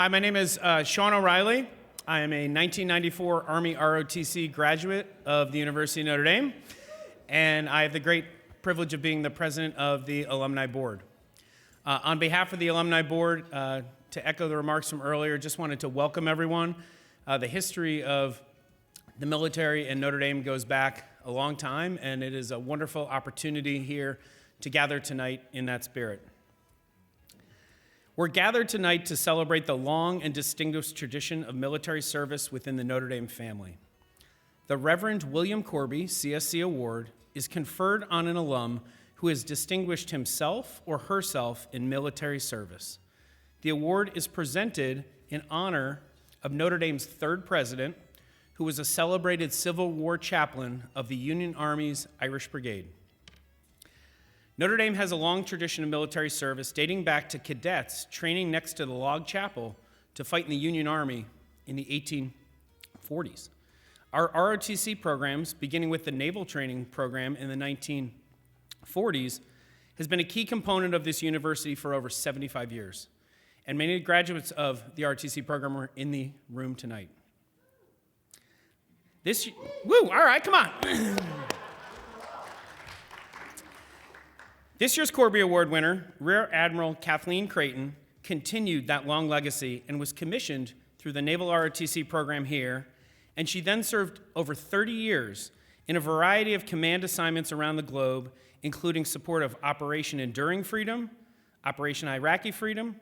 Hi, my name is Sean O'Reilly. I am a 1994 Army ROTC graduate of the University of Notre Dame, and I have the great privilege of being the president of the Alumni Board. On behalf of the Alumni Board, to echo the remarks from earlier, just wanted to welcome everyone. The history of the military and Notre Dame goes back a long time, and it is a wonderful opportunity here to gather tonight in that spirit. We're gathered tonight to celebrate the long and distinguished tradition of military service within the Notre Dame family. The Reverend William Corby C.S.C. Award is conferred on an alum who has distinguished himself or herself in military service. The award is presented in honor of Notre Dame's third president, who was a celebrated Civil War chaplain of the Union Army's Irish Brigade. Notre Dame has a long tradition of military service dating back to cadets training next to the log chapel to fight in the Union Army in the 1840s. Our ROTC programs, beginning with the naval training program in the 1940s, has been a key component of this university for over 75 years. And many graduates of the ROTC program are in the room tonight. All right, come on. This year's Corby Award winner, Rear Admiral Kathleen Creighton, continued that long legacy and was commissioned through the Naval ROTC program here, and she then served over 30 years in a variety of command assignments around the globe, including support of Operation Enduring Freedom, Operation Iraqi Freedom,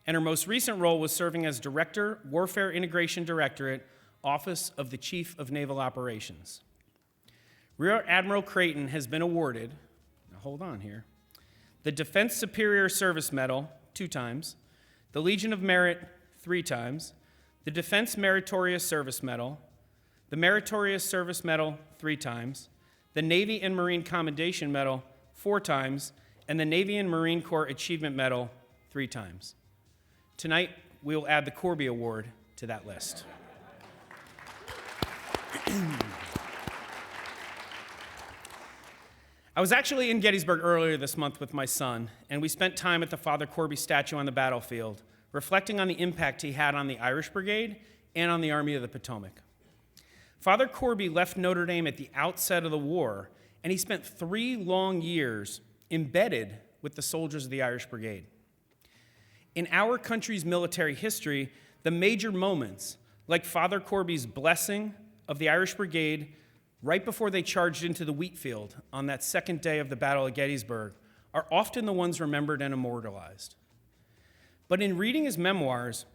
and her most recent role was serving as Director, Warfare Integration Directorate, Office of the Chief of Naval Operations. Rear Admiral Creighton has been awarded, hold on here, the Defense Superior Service Medal 2 times, the Legion of Merit 3 times, the Defense Meritorious Service Medal, the Meritorious Service Medal 3 times, the Navy and Marine Commendation Medal 4 times, and the Navy and Marine Corps Achievement Medal 3 times. Tonight, we will add the Corby Award to that list. I was actually in Gettysburg earlier this month with my son, and we spent time at the Father Corby statue on the battlefield, reflecting on the impact he had on the Irish Brigade and on the Army of the Potomac. Father Corby left Notre Dame at the outset of the war, and he spent 3 long years embedded with the soldiers of the Irish Brigade. In our country's military history, the major moments, like Father Corby's blessing of the Irish Brigade right before they charged into the wheat field on that second day of the Battle of Gettysburg, are often the ones remembered and immortalized. But in reading his memoirs,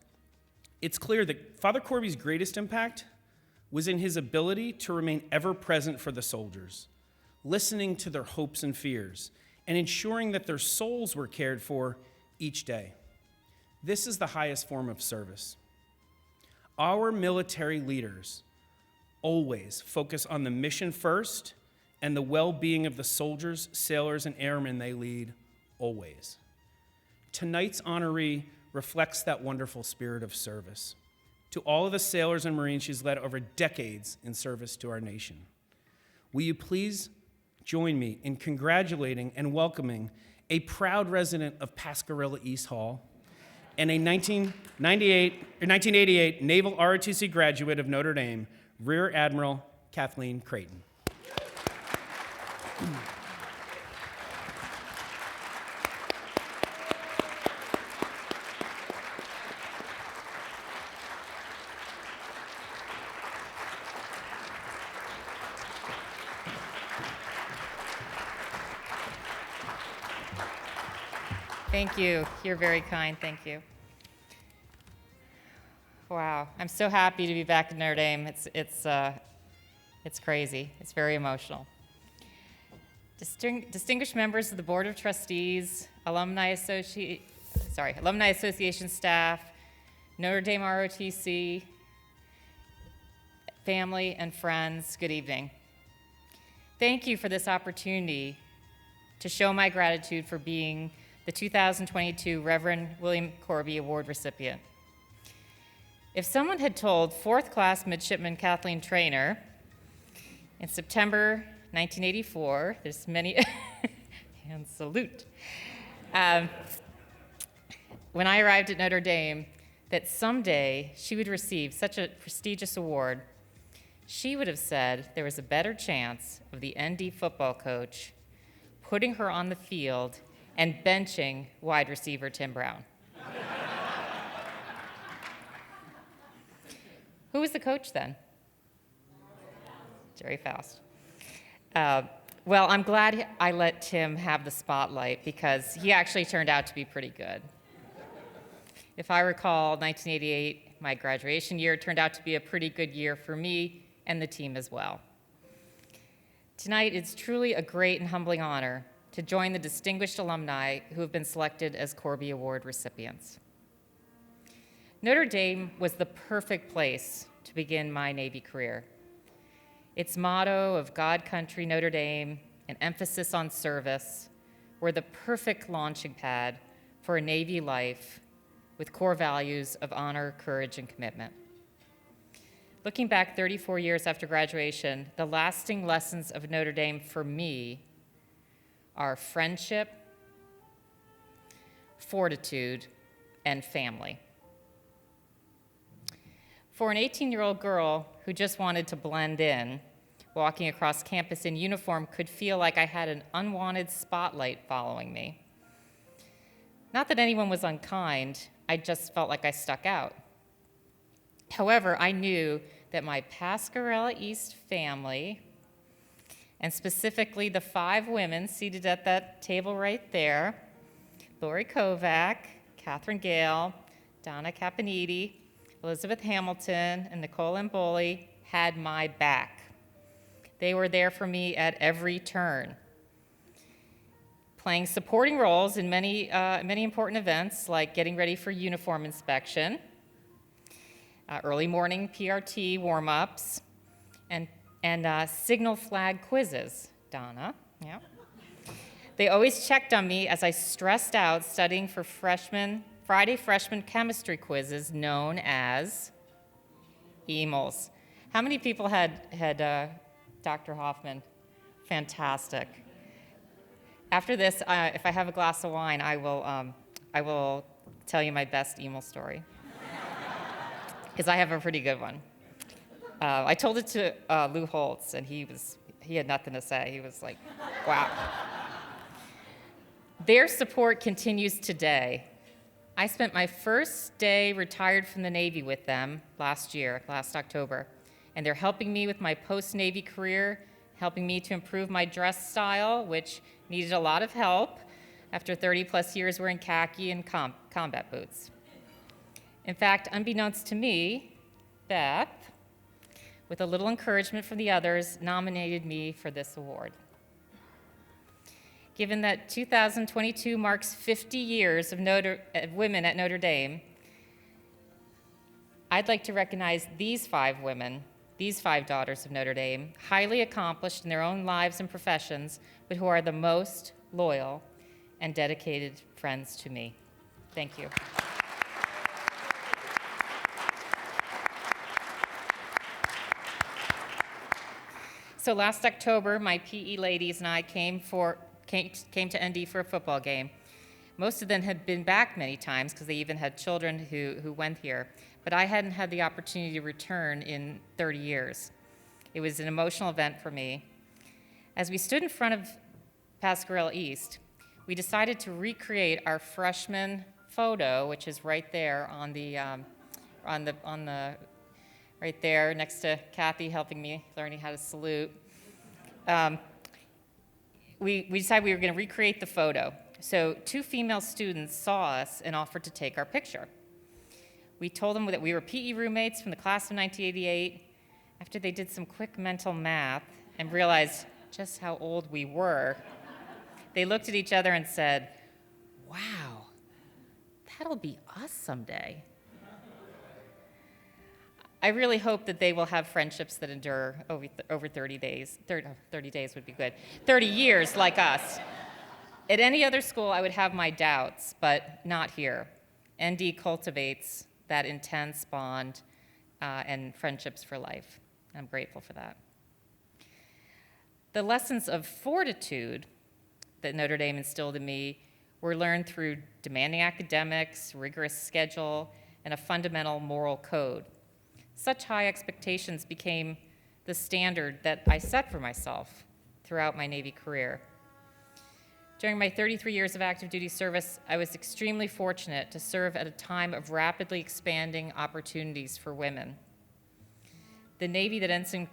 it's clear that Father Corby's greatest impact was in his ability to remain ever present for the soldiers, listening to their hopes and fears, and ensuring that their souls were cared for each day. This is the highest form of service. Our military leaders always focus on the mission first and the well-being of the soldiers, sailors, and airmen they lead, always. Tonight's honoree reflects that wonderful spirit of service to all of the sailors and Marines she's led over decades in service to our nation. Will you please join me in congratulating and welcoming a proud resident of Pascarilla East Hall and a 1988 Naval ROTC graduate of Notre Dame, Rear Admiral Kathleen Creighton. Thank you. You're very kind. Thank you. Wow, I'm so happy to be back at Notre Dame. It's crazy. It's very emotional. Distinguished members of the Board of Trustees, Alumni Association staff, Notre Dame ROTC, family and friends, good evening. Thank you for this opportunity to show my gratitude for being the 2022 Reverend William Corby Award recipient. If someone had told 4th class midshipman Kathleen Traynor in September 1984, there's many, hand salute. When I arrived at Notre Dame, that someday she would receive such a prestigious award, she would have said there was a better chance of the ND football coach putting her on the field and benching wide receiver Tim Brown. Who was the coach then? Jerry Faust. Well, I'm glad I let Tim have the spotlight because he actually turned out to be pretty good. If I recall, 1988, my graduation year, turned out to be a pretty good year for me and the team as well. Tonight, it's truly a great and humbling honor to join the distinguished alumni who have been selected as Corby Award recipients. Notre Dame was the perfect place to begin my Navy career. Its motto of God, Country, Notre Dame, and emphasis on service were the perfect launching pad for a Navy life with core values of honor, courage, and commitment. Looking back 34 years after graduation, the lasting lessons of Notre Dame for me are friendship, fortitude, and family. For an 18-year-old girl who just wanted to blend in, walking across campus in uniform could feel like I had an unwanted spotlight following me. Not that anyone was unkind, I just felt like I stuck out. However, I knew that my Pascarella East family, and specifically the 5 women seated at that table right there, Lori Kovac, Catherine Gale, Donna Caponiti, Elizabeth Hamilton, and Nicole Emboli, had my back. They were there for me at every turn, playing supporting roles in many important events, like getting ready for uniform inspection, early morning PRT warm-ups, and signal flag quizzes. Donna, yeah. They always checked on me as I stressed out studying for Friday freshman chemistry quizzes known as EMALS. How many people had Dr. Hoffman? Fantastic. After this, if I have a glass of wine, I will tell you my best email story, because I have a pretty good one. I told it to Lou Holtz, and he had nothing to say. He was like, wow. Their support continues today. I spent my first day retired from the Navy with them last October, and they're helping me with my post-Navy career, helping me to improve my dress style, which needed a lot of help after 30-plus years wearing khaki and combat boots. In fact, unbeknownst to me, Beth, with a little encouragement from the others, nominated me for this award. Given that 2022 marks 50 years of women at Notre Dame, I'd like to recognize these 5 women, these 5 daughters of Notre Dame, highly accomplished in their own lives and professions, but who are the most loyal and dedicated friends to me. Thank you. So last October, my PE ladies and I came to ND for a football game. Most of them had been back many times because they even had children who went here, but I hadn't had the opportunity to return in 30 years. It was an emotional event for me. As we stood in front of Pascarella East, we decided to recreate our freshman photo, which is right there on the right there next to Kathy helping me learning how to salute. We decided we were going to recreate the photo. So 2 female students saw us and offered to take our picture. We told them that we were PE roommates from the class of 1988. After they did some quick mental math and realized just how old we were, they looked at each other and said, "Wow, that'll be us someday." I really hope that they will have friendships that endure over 30 days. 30 days would be good. 30 years like us. At any other school, I would have my doubts, but not here. ND cultivates that intense bond and friendships for life. I'm grateful for that. The lessons of fortitude that Notre Dame instilled in me were learned through demanding academics, rigorous schedule, and a fundamental moral code. Such high expectations became the standard that I set for myself throughout my Navy career. During my 33 years of active duty service, I was extremely fortunate to serve at a time of rapidly expanding opportunities for women. The Navy that Ensign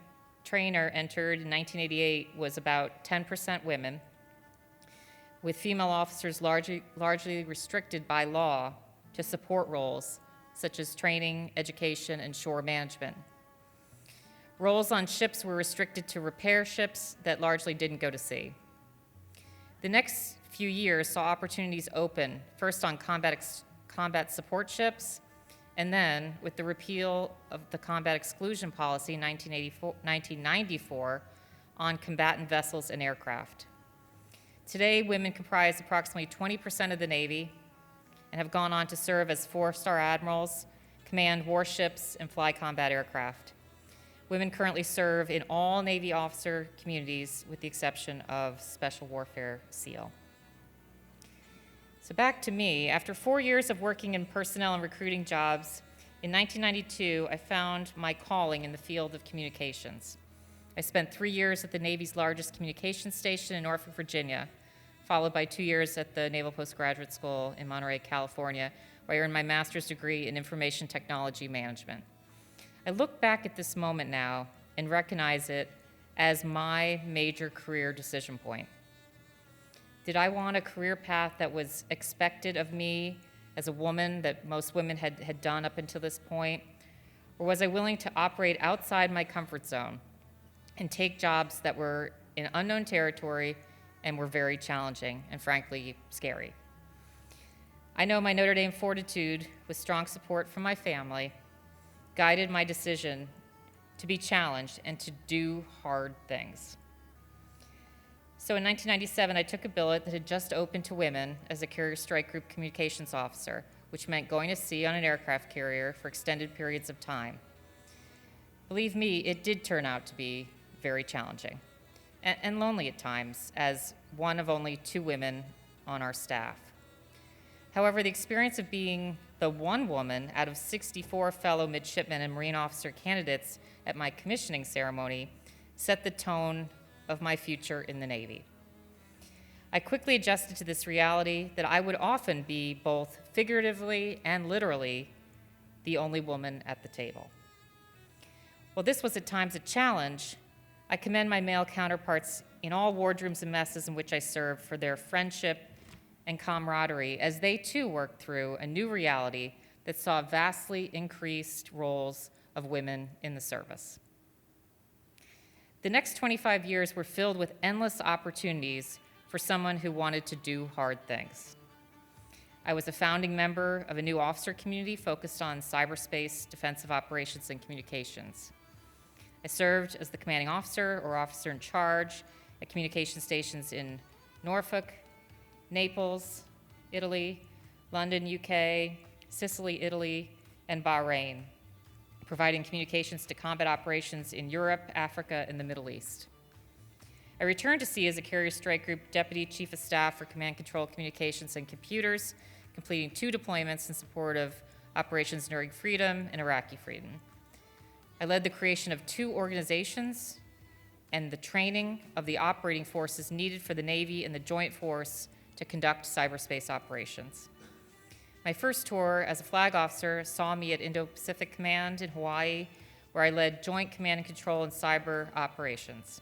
Traynor entered in 1988 was about 10% women, with female officers largely restricted by law to support roles such as training, education, and shore management. Roles on ships were restricted to repair ships that largely didn't go to sea. The next few years saw opportunities open, first on combat support ships, and then with the repeal of the combat exclusion policy in 1994 on combatant vessels and aircraft. Today, women comprise approximately 20% of the Navy and have gone on to serve as 4-star admirals, command warships, and fly combat aircraft. Women currently serve in all Navy officer communities with the exception of Special Warfare SEAL. So back to me. After 4 years of working in personnel and recruiting jobs, in 1992, I found my calling in the field of communications. I spent 3 years at the Navy's largest communications station in Norfolk, Virginia, followed by 2 years at the Naval Postgraduate School in Monterey, California, where I earned my master's degree in information technology management. I look back at this moment now and recognize it as my major career decision point. Did I want a career path that was expected of me as a woman, that most women had done up until this point? Or was I willing to operate outside my comfort zone and take jobs that were in unknown territory and were very challenging and frankly scary? I know my Notre Dame fortitude, with strong support from my family, guided my decision to be challenged and to do hard things. So in 1997, I took a billet that had just opened to women as a Carrier Strike Group communications officer, which meant going to sea on an aircraft carrier for extended periods of time. Believe me, it did turn out to be very challenging and lonely at times, as one of only 2 women on our staff. However, the experience of being the one woman out of 64 fellow midshipmen and Marine officer candidates at my commissioning ceremony set the tone of my future in the Navy. I quickly adjusted to this reality that I would often be both figuratively and literally the only woman at the table. While this was at times a challenge, I commend my male counterparts in all wardrooms and messes in which I served for their friendship and camaraderie as they too worked through a new reality that saw vastly increased roles of women in the service. The next 25 years were filled with endless opportunities for someone who wanted to do hard things. I was a founding member of a new officer community focused on cyberspace, defensive operations, and communications. I served as the commanding officer or officer in charge at communication stations in Norfolk, Naples, Italy, London, UK, Sicily, Italy, and Bahrain, providing communications to combat operations in Europe, Africa, and the Middle East. I returned to sea as a Carrier Strike Group Deputy Chief of Staff for Command Control Communications and Computers, completing 2 deployments in support of Operations Enduring Freedom and Iraqi Freedom. I led the creation of 2 organizations and the training of the operating forces needed for the Navy and the Joint Force to conduct cyberspace operations. My first tour as a flag officer saw me at Indo-Pacific Command in Hawaii, where I led Joint Command and Control and cyber operations.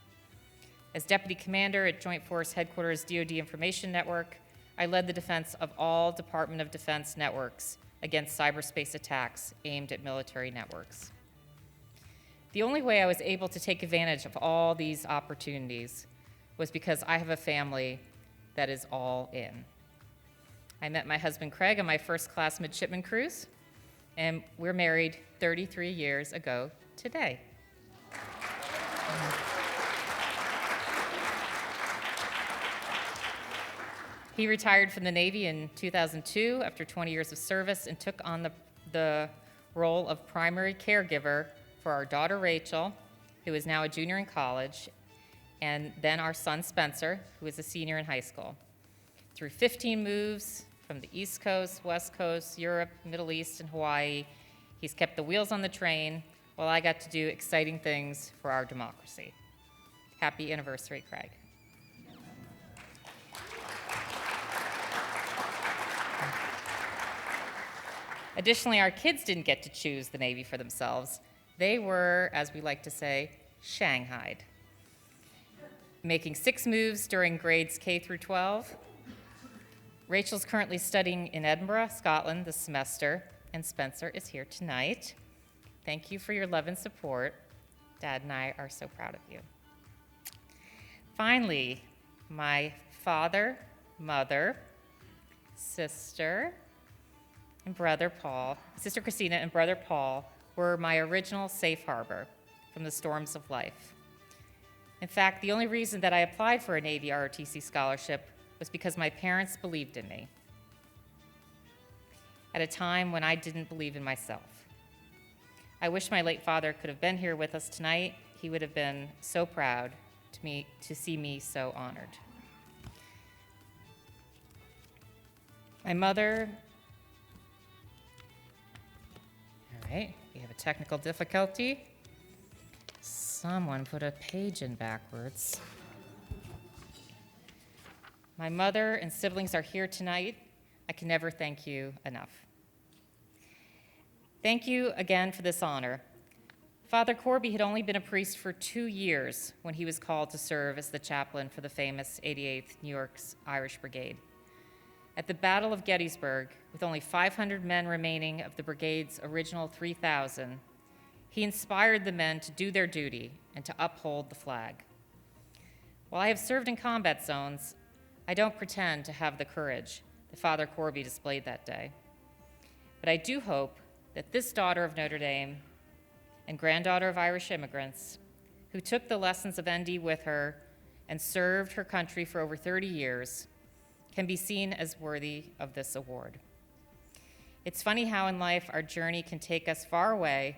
As Deputy Commander at Joint Force Headquarters DoD Information Network, I led the defense of all Department of Defense networks against cyberspace attacks aimed at military networks. The only way I was able to take advantage of all these opportunities was because I have a family that is all in. I met my husband Craig on my first-class midshipman cruise, and we're married 33 years ago today. He retired from the Navy in 2002 after 20 years of service and took on the role of primary caregiver for our daughter Rachel, who is now a junior in college, and then our son Spencer, who is a senior in high school. Through 15 moves from the East Coast, West Coast, Europe, Middle East, and Hawaii. He's kept the wheels on the train while I got to do exciting things for our democracy. Happy anniversary, Craig. Additionally, our kids didn't get to choose the Navy for themselves. They were, as we like to say, shanghaied, making 6 moves during grades K through 12. Rachel's currently studying in Edinburgh, Scotland this semester, and Spencer is here tonight. Thank you for your love and support. Dad and I are so proud of you. Finally, my father, mother, sister, and brother Paul, Sister Christina and brother Paul were my original safe harbor from the storms of life. In fact, the only reason that I applied for a Navy ROTC scholarship was because my parents believed in me at a time when I didn't believe in myself. I wish my late father could have been here with us tonight. He would have been so proud to see me so honored. My mother, all right, we have a technical difficulty. Someone put a page in backwards. My mother and siblings are here tonight. I can never thank you enough. Thank you again for this honor. Father Corby had only been a priest for 2 years when he was called to serve as the chaplain for the famous 88th New York's Irish Brigade. At the Battle of Gettysburg, with only 500 men remaining of the brigade's original 3,000, he inspired the men to do their duty and to uphold the flag. While I have served in combat zones, I don't pretend to have the courage that Father Corby displayed that day. But I do hope that this daughter of Notre Dame and granddaughter of Irish immigrants, who took the lessons of ND with her and served her country for over 30 years, can be seen as worthy of this award. It's funny how in life our journey can take us far away,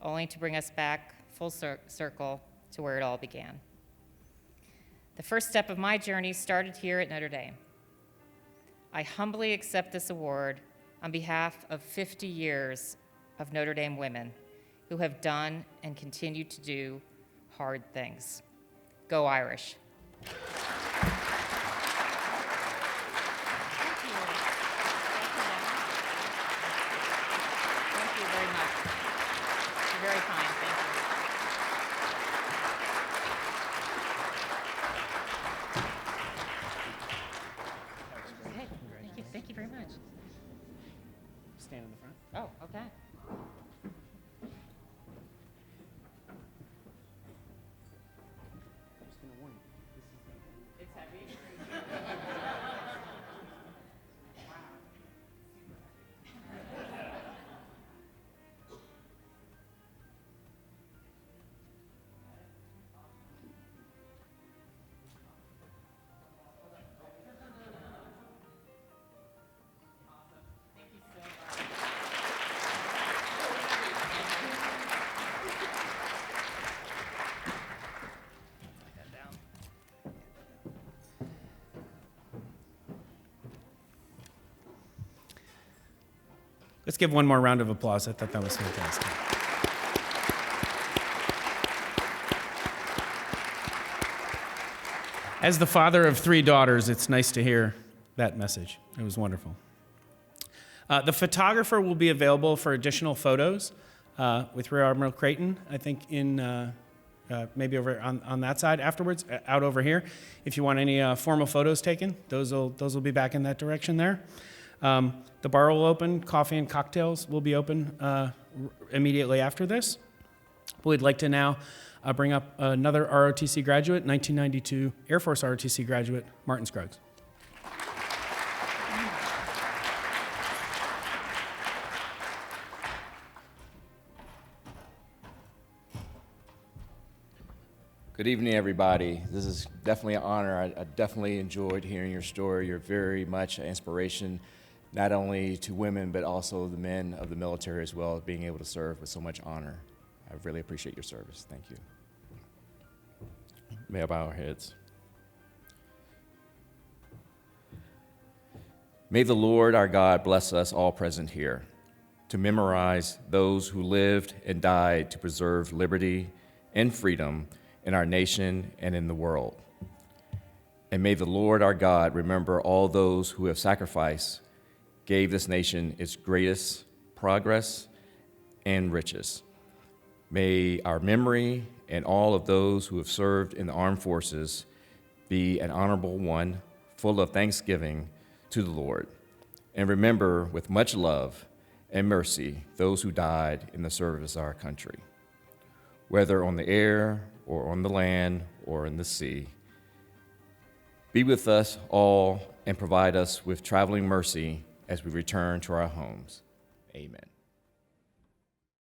only to bring us back full circle to where it all began. The first step of my journey started here at Notre Dame. I humbly accept this award on behalf of 50 years of Notre Dame women who have done and continue to do hard things. Go Irish. Thank you very much. You're very kind. Thank you. Okay. Thank you. Thank you very much. Stand in the front. Oh, okay. I'm just going to warn you. It's heavy. Let's give one more round of applause. I thought that was fantastic. As the father of 3 daughters, it's nice to hear that message. It was wonderful. The photographer will be available for additional photos with Rear Adm. Creighton, I think in maybe over on that side afterwards, out over here. If you want any formal photos taken, those will be back in that direction there. The bar will open, coffee and cocktails will be open immediately after this. We'd like to now bring up another ROTC graduate, 1992 Air Force ROTC graduate, Martin Scruggs. Good evening, everybody. This is definitely an honor. I definitely enjoyed hearing your story. You're very much an inspiration, not only to women, but also the men of the military as well, being able to serve with so much honor. I really appreciate your service. Thank you. May I bow our heads? May the Lord our God bless us all present here to memorize those who lived and died to preserve liberty and freedom in our nation and in the world. And may the Lord our God remember all those who have sacrificed, gave this nation its greatest progress and riches. May our memory and all of those who have served in the armed forces be an honorable one, full of thanksgiving to the Lord. And remember with much love and mercy those who died in the service of our country, whether on the air or on the land or in the sea. Be with us all and provide us with traveling mercy as we return to our homes. Amen.